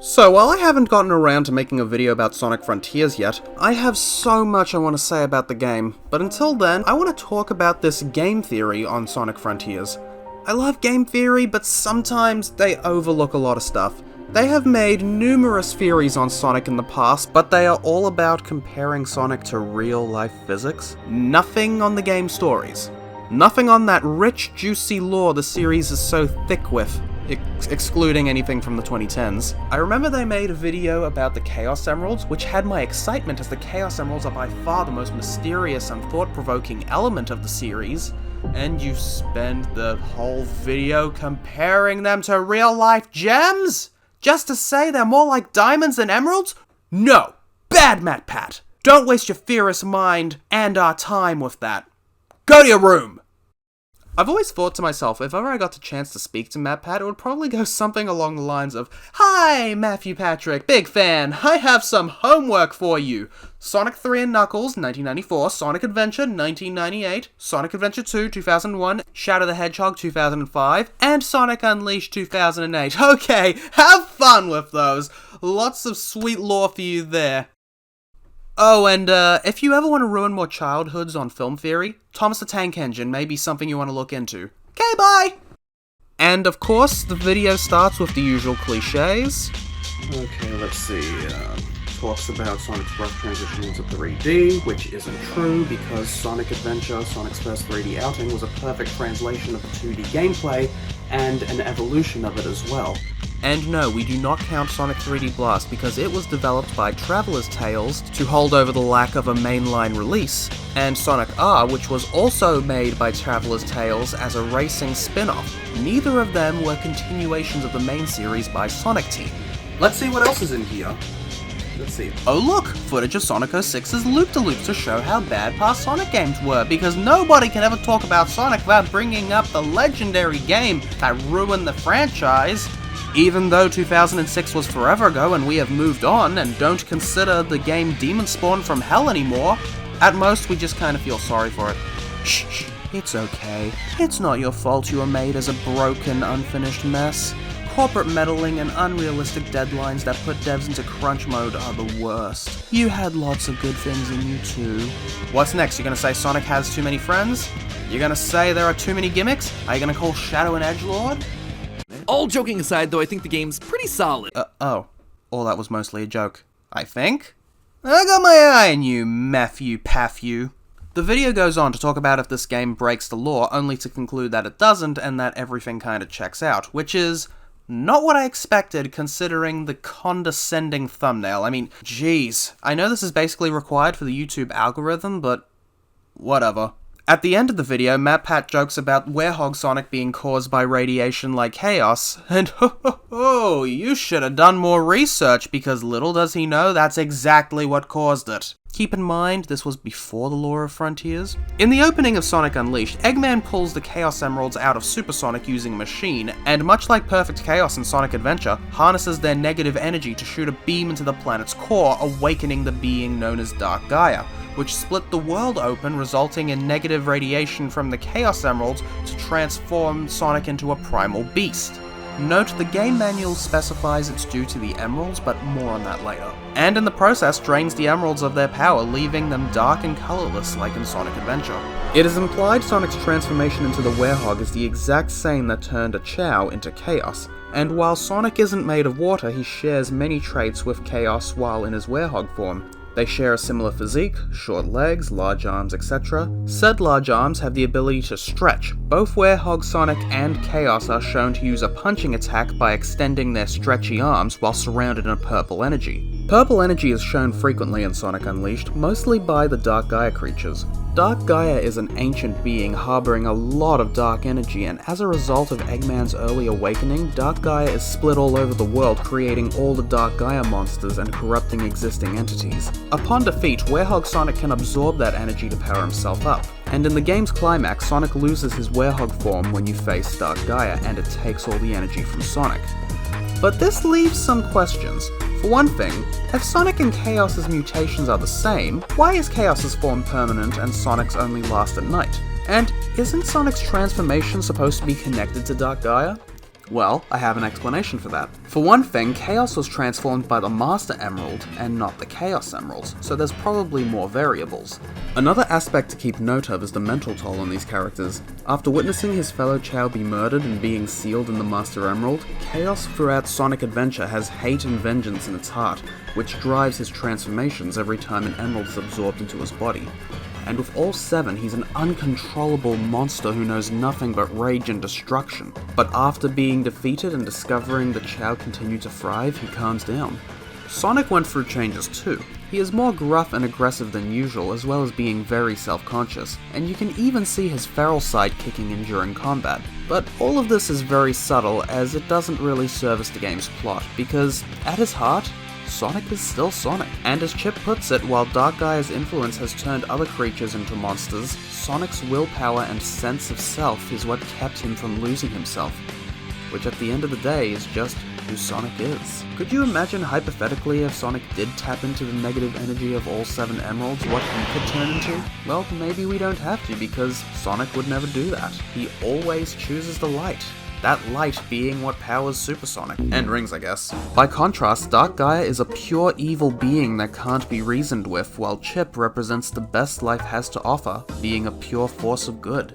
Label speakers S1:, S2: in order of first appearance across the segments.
S1: So while I haven't gotten around to making a video about Sonic Frontiers yet, I have so much I want to say about the game, but until then, I want to talk about this game theory on Sonic Frontiers. I love game theory, but sometimes they overlook a lot of stuff. They have made numerous theories on Sonic in the past, but they are all about comparing Sonic to real-life physics. Nothing on the game stories. Nothing on that rich, juicy lore the series is so thick with, excluding anything from the 2010s. I remember they made a video about the Chaos Emeralds, which had my excitement as the Chaos Emeralds are by far the most mysterious and thought-provoking element of the series, and you spend the whole video comparing them to real-life gems? Just to say they're more like diamonds than emeralds? No! Bad, MatPat! Don't waste your theorist mind and our time with that. Go to your room! I've always thought to myself, if ever I got the chance to speak to MatPat, it would probably go something along the lines of, "Hi, Matthew Patrick, big fan, I have some homework for you. Sonic 3 and Knuckles, 1994, Sonic Adventure, 1998, Sonic Adventure 2, 2001, Shadow the Hedgehog, 2005, and Sonic Unleashed, 2008. Okay, have fun with those. Lots of sweet lore for you there." Oh, and if you ever want to ruin more childhoods on film theory, Thomas the Tank Engine may be something you want to look into. Okay, bye! And of course, the video starts with the usual cliches. Okay, let's see, talks about Sonic's rough transition into 3D, which isn't true because Sonic Adventure, Sonic's first 3D outing, was a perfect translation of the 2D gameplay, and an evolution of it as well. And no, we do not count Sonic 3D Blast because it was developed by Traveller's Tales to hold over the lack of a mainline release, and Sonic R, which was also made by Traveller's Tales as a racing spin-off. Neither of them were continuations of the main series by Sonic Team. Let's see what else is in here. Let's see. Oh look! Footage of Sonic 06's loop-de-loops to show how bad past Sonic games were, because nobody can ever talk about Sonic without bringing up the legendary game that ruined the franchise. Even though 2006 was forever ago and we have moved on and don't consider the game Demon Spawn from hell anymore, at most we just kind of feel sorry for it. Shh, it's okay. It's not your fault you were made as a broken, unfinished mess. Corporate meddling and unrealistic deadlines that put devs into crunch mode are the worst. You had lots of good things in you too. What's next? You're gonna say Sonic has too many friends? You're gonna say there are too many gimmicks? Are you gonna call Shadow an edgelord?
S2: All joking aside, though, I think the game's pretty solid.
S1: Oh, that was mostly a joke, I think? I got my eye on you, Matthew Pathew. The video goes on to talk about if this game breaks the law, only to conclude that it doesn't and that everything kinda checks out, which is not what I expected considering the condescending thumbnail. I mean, jeez. I know this is basically required for the YouTube algorithm, but whatever. At the end of the video, MatPat jokes about Werehog Sonic being caused by radiation like chaos, and you should have done more research because little does he know that's exactly what caused it. Keep in mind, this was before the lore of Frontiers. In the opening of Sonic Unleashed, Eggman pulls the Chaos Emeralds out of Super Sonic using a machine, and much like Perfect Chaos in Sonic Adventure, harnesses their negative energy to shoot a beam into the planet's core, awakening the being known as Dark Gaia, which split the world open, resulting in negative radiation from the Chaos Emeralds to transform Sonic into a primal beast. Note the game manual specifies it's due to the emeralds, but more on that later. And in the process drains the emeralds of their power, leaving them dark and colorless like in Sonic Adventure. It is implied Sonic's transformation into the Werehog is the exact same that turned a Chao into Chaos, and while Sonic isn't made of water, he shares many traits with Chaos while in his Werehog form. They share a similar physique, short legs, large arms, etc. Said large arms have the ability to stretch. Both Werehog, Sonic, and Chaos are shown to use a punching attack by extending their stretchy arms while surrounded in a purple energy. Purple energy is shown frequently in Sonic Unleashed, mostly by the Dark Gaia creatures. Dark Gaia is an ancient being harboring a lot of dark energy, and as a result of Eggman's early awakening, Dark Gaia is split all over the world, creating all the Dark Gaia monsters and corrupting existing entities. Upon defeat, Werehog Sonic can absorb that energy to power himself up, and in the game's climax, Sonic loses his Werehog form when you face Dark Gaia, and it takes all the energy from Sonic. But this leaves some questions. For one thing, if Sonic and Chaos's mutations are the same, why is Chaos's form permanent and Sonic's only last at night? And isn't Sonic's transformation supposed to be connected to Dark Gaia? Well, I have an explanation for that. For one thing, Chaos was transformed by the Master Emerald and not the Chaos Emeralds, so there's probably more variables. Another aspect to keep note of is the mental toll on these characters. After witnessing his fellow Chao be murdered and being sealed in the Master Emerald, Chaos throughout Sonic Adventure has hate and vengeance in its heart, which drives his transformations every time an emerald is absorbed into his body. And with all 7, he's an uncontrollable monster who knows nothing but rage and destruction. But after being defeated and discovering that Chao continued to thrive, he calms down. Sonic went through changes too. He is more gruff and aggressive than usual, as well as being very self-conscious, and you can even see his feral side kicking in during combat. But all of this is very subtle, as it doesn't really service the game's plot, because at his heart, Sonic is still Sonic. And as Chip puts it, while Dark Gaia's influence has turned other creatures into monsters, Sonic's willpower and sense of self is what kept him from losing himself. Which at the end of the day is just who Sonic is. Could you imagine hypothetically if Sonic did tap into the negative energy of all 7 emeralds, what he could turn into? Well, maybe we don't have to, because Sonic would never do that. He always chooses the light. That light being what powers Super Sonic. And rings, I guess. By contrast, Dark Gaia is a pure evil being that can't be reasoned with, while Chip represents the best life has to offer, being a pure force of good.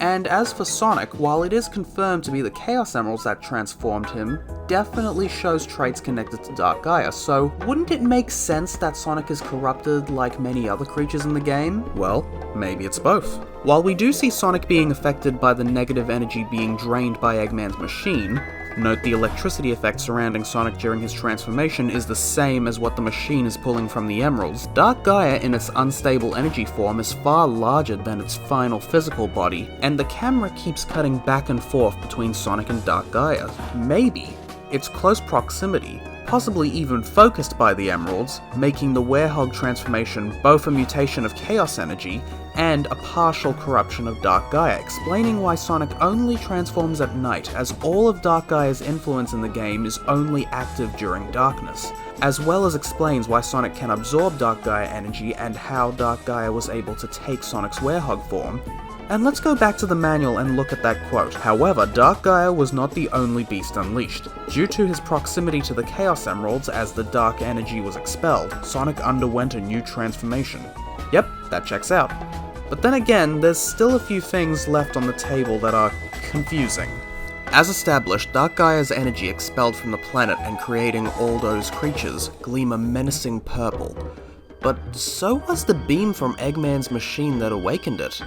S1: And as for Sonic, while it is confirmed to be the Chaos Emeralds that transformed him, definitely shows traits connected to Dark Gaia, so wouldn't it make sense that Sonic is corrupted like many other creatures in the game? Well, maybe it's both. While we do see Sonic being affected by the negative energy being drained by Eggman's machine, note the electricity effect surrounding Sonic during his transformation is the same as what the machine is pulling from the emeralds. Dark Gaia in its unstable energy form is far larger than its final physical body, and the camera keeps cutting back and forth between Sonic and Dark Gaia. Maybe its close proximity, possibly even focused by the emeralds, making the Werehog transformation both a mutation of chaos energy and a partial corruption of Dark Gaia, explaining why Sonic only transforms at night, as all of Dark Gaia's influence in the game is only active during darkness, as well as explains why Sonic can absorb Dark Gaia energy and how Dark Gaia was able to take Sonic's Werehog form. And let's go back to the manual and look at that quote. However, Dark Gaia was not the only beast unleashed. Due to his proximity to the Chaos Emeralds as the dark energy was expelled, Sonic underwent a new transformation. Yep, that checks out. But then again, there's still a few things left on the table that are confusing. As established, Dark Gaia's energy expelled from the planet and creating all those creatures gleam a menacing purple. But so was the beam from Eggman's machine that awakened it.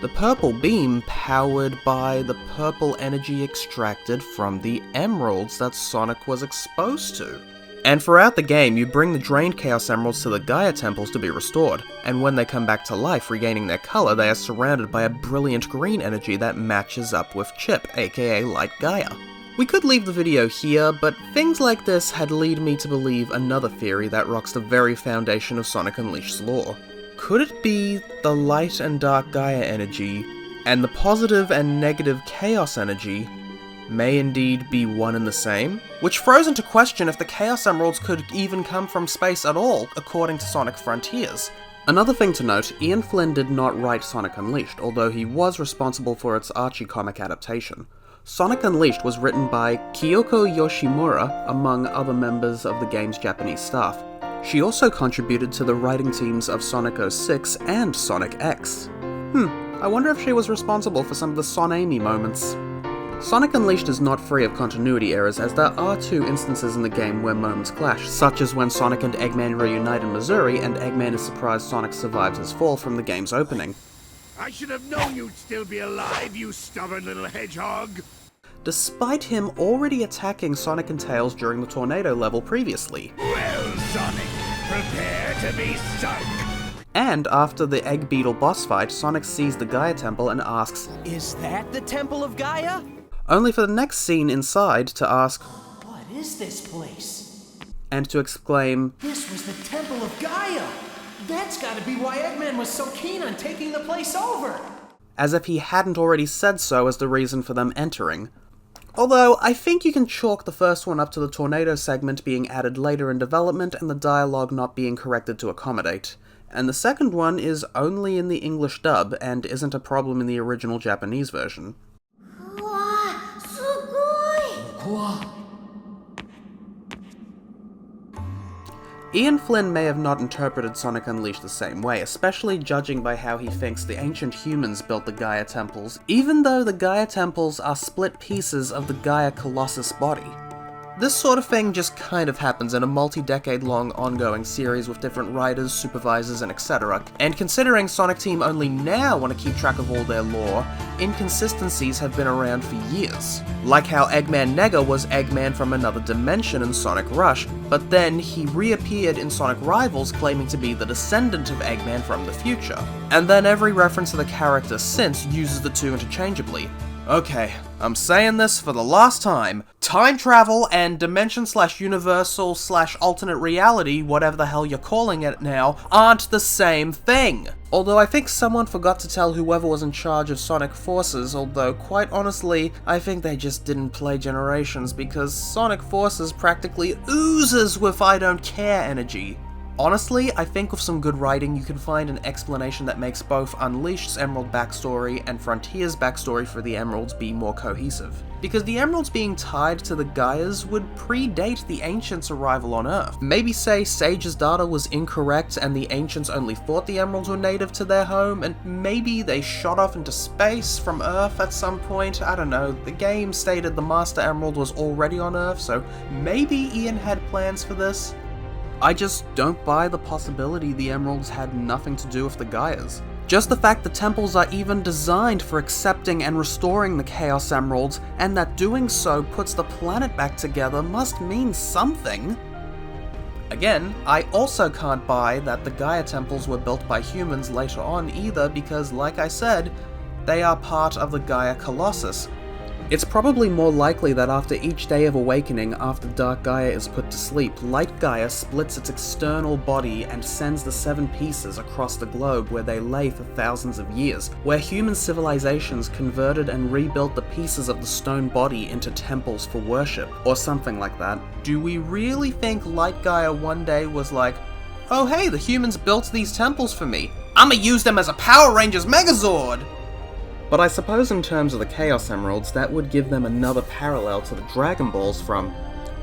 S1: The purple beam powered by the purple energy extracted from the emeralds that Sonic was exposed to. And throughout the game, you bring the drained Chaos Emeralds to the Gaia temples to be restored, and when they come back to life regaining their color, they are surrounded by a brilliant green energy that matches up with Chip, aka Light Gaia. We could leave the video here, but things like this had led me to believe another theory that rocks the very foundation of Sonic Unleashed's lore. Could it be the light and dark Gaia energy, and the positive and negative chaos energy, may indeed be one and the same? Which throws into question if the Chaos Emeralds could even come from space at all, according to Sonic Frontiers. Another thing to note, Ian Flynn did not write Sonic Unleashed, although he was responsible for its Archie comic adaptation. Sonic Unleashed was written by Kyoko Yoshimura, among other members of the game's Japanese staff. She also contributed to the writing teams of Sonic 06 and Sonic X. I wonder if she was responsible for some of the Son Amy moments. Sonic Unleashed is not free of continuity errors, as there are 2 instances in the game where moments clash, such as when Sonic and Eggman reunite in Missouri and Eggman is surprised Sonic survives his fall from the game's opening.
S3: I should have known you'd still be alive, you stubborn little hedgehog!
S1: Despite him already attacking Sonic and Tails during the tornado level previously.
S3: Well, Sonic, prepare to be sunk!
S1: And after the Egg Beetle boss fight, Sonic sees the Gaia Temple and asks,
S4: "Is that the Temple of Gaia?"
S1: Only for the next scene inside to ask,
S4: "What is this place?"
S1: And to exclaim,
S4: "This was the Temple of Gaia! That's gotta be why Eggman was so keen on taking the place over!"
S1: As if he hadn't already said so as the reason for them entering. Although, I think you can chalk the first one up to the tornado segment being added later in development and the dialogue not being corrected to accommodate. And the second one is only in the English dub and isn't a problem in the original Japanese version. Ian Flynn may have not interpreted Sonic Unleashed the same way, especially judging by how he thinks the ancient humans built the Gaia temples, even though the Gaia temples are split pieces of the Gaia Colossus body. This sort of thing just kind of happens in a multi-decade-long ongoing series with different writers, supervisors, and etc. And considering Sonic Team only now want to keep track of all their lore, inconsistencies have been around for years. Like how Eggman Nega was Eggman from another dimension in Sonic Rush, but then he reappeared in Sonic Rivals claiming to be the descendant of Eggman from the future. And then every reference to the character since uses the two interchangeably. Okay, I'm saying this for the last time. Time travel and dimension/universal/alternate reality, whatever the hell you're calling it now, aren't the same thing. Although I think someone forgot to tell whoever was in charge of Sonic Forces, although quite honestly, I think they just didn't play Generations because Sonic Forces practically oozes with I don't care energy. Honestly, I think with some good writing you can find an explanation that makes both Unleashed's Emerald backstory and Frontier's backstory for the Emeralds be more cohesive. Because the Emeralds being tied to the Gaias would predate the Ancients' arrival on Earth. Maybe say Sage's data was incorrect and the Ancients only thought the Emeralds were native to their home, and maybe they shot off into space from Earth at some point, I don't know. The game stated the Master Emerald was already on Earth, so maybe Ian had plans for this. I just don't buy the possibility the Emeralds had nothing to do with the Gaias. Just the fact the temples are even designed for accepting and restoring the Chaos Emeralds, and that doing so puts the planet back together must mean something. Again, I also can't buy that the Gaia temples were built by humans later on either because, like I said, they are part of the Gaia Colossus. It's probably more likely that after each day of awakening after Dark Gaia is put to sleep, Light Gaia splits its external body and sends the 7 pieces across the globe where they lay for thousands of years, where human civilizations converted and rebuilt the pieces of the stone body into temples for worship, or something like that. Do we really think Light Gaia one day was like, oh hey, the humans built these temples for me, I'ma use them as a Power Rangers Megazord! But I suppose in terms of the Chaos Emeralds, that would give them another parallel to the Dragon Balls from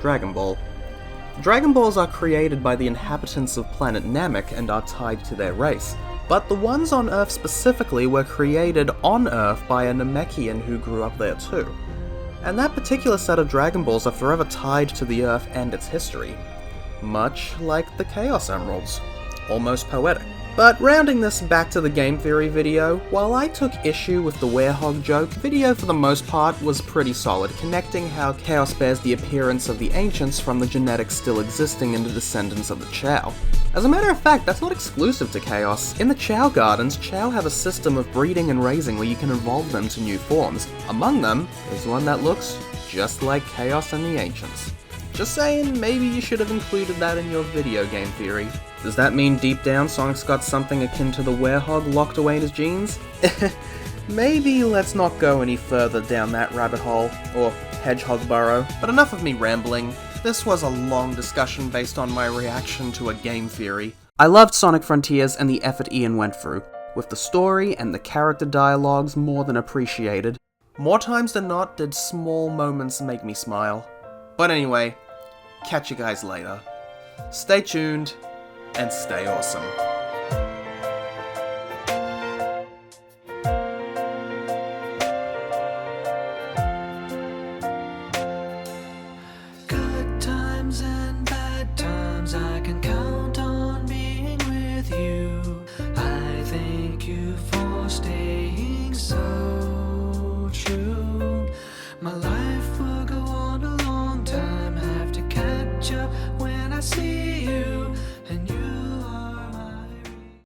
S1: Dragon Ball. Dragon Balls are created by the inhabitants of planet Namek and are tied to their race, but the ones on Earth specifically were created on Earth by a Namekian who grew up there too. And that particular set of Dragon Balls are forever tied to the Earth and its history. Much like the Chaos Emeralds. Almost poetic. But rounding this back to the game theory video, while I took issue with the Werehog joke, the video for the most part was pretty solid, connecting how Chaos bears the appearance of the Ancients from the genetics still existing in the descendants of the Chao. As a matter of fact, that's not exclusive to Chaos. In the Chao Gardens, Chao have a system of breeding and raising where you can evolve them to new forms. Among them is one that looks just like Chaos and the Ancients. Just saying, maybe you should have included that in your video game theory. Does that mean deep down Sonic's got something akin to the Werehog locked away in his genes? Maybe let's not go any further down that rabbit hole, or hedgehog burrow. But enough of me rambling. This was a long discussion based on my reaction to a game theory. I loved Sonic Frontiers and the effort Ian went through, with the story and the character dialogues more than appreciated. More times than not did small moments make me smile. But anyway, catch you guys later. Stay tuned, and stay awesome.
S4: Good times and bad times I can count